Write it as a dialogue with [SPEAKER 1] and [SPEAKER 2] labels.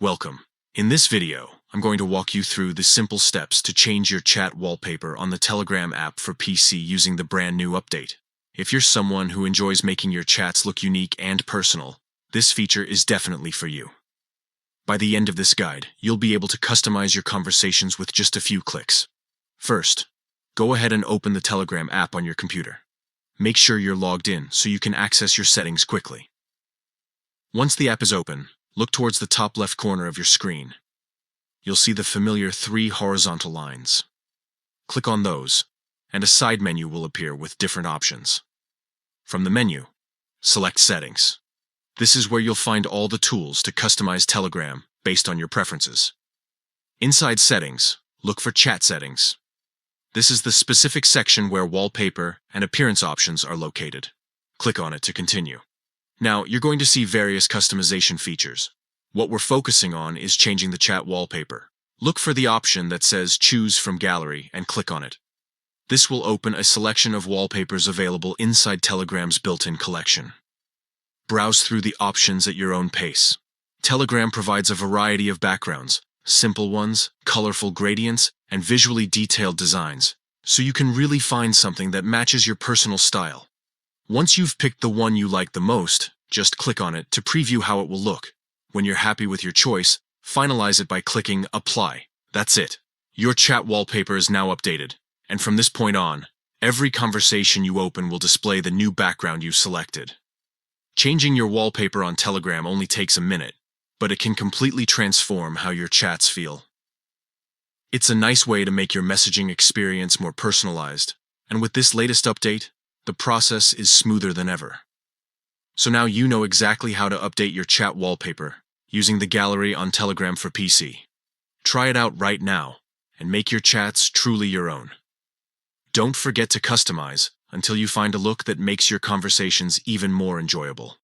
[SPEAKER 1] Welcome. In this video, I'm going to walk you through the simple steps to change your chat wallpaper on the Telegram app for PC using the brand new update. If you're someone who enjoys making your chats look unique and personal, this feature is definitely for you. By the end of this guide, you'll be able to customize your conversations with just a few clicks. First, go ahead and open the Telegram app on your computer. Make sure you're logged in so you can access your settings quickly. Once the app is open, look towards the top left corner of your screen. You'll see the familiar 3 horizontal lines. Click on those, and a side menu will appear with different options. From the menu, select Settings. This is where you'll find all the tools to customize Telegram based on your preferences. Inside Settings, look for Chat Settings. This is the specific section where wallpaper and appearance options are located. Click on it to continue. Now, you're going to see various customization features. What we're focusing on is changing the chat wallpaper. Look for the option that says Choose from Gallery and click on it. This will open a selection of wallpapers available inside Telegram's built-in collection. Browse through the options at your own pace. Telegram provides a variety of backgrounds, simple ones, colorful gradients, and visually detailed designs, so you can really find something that matches your personal style. Once you've picked the one you like the most, just click on it to preview how it will look. When you're happy with your choice, finalize it by clicking Apply. That's it. Your chat wallpaper is now updated, and from this point on, every conversation you open will display the new background you selected. Changing your wallpaper on Telegram only takes a minute, but it can completely transform how your chats feel. It's a nice way to make your messaging experience more personalized, and with this latest update, the process is smoother than ever. So now you know exactly how to update your chat wallpaper using the gallery on Telegram for PC. Try it out right now and make your chats truly your own. Don't forget to customize until you find a look that makes your conversations even more enjoyable.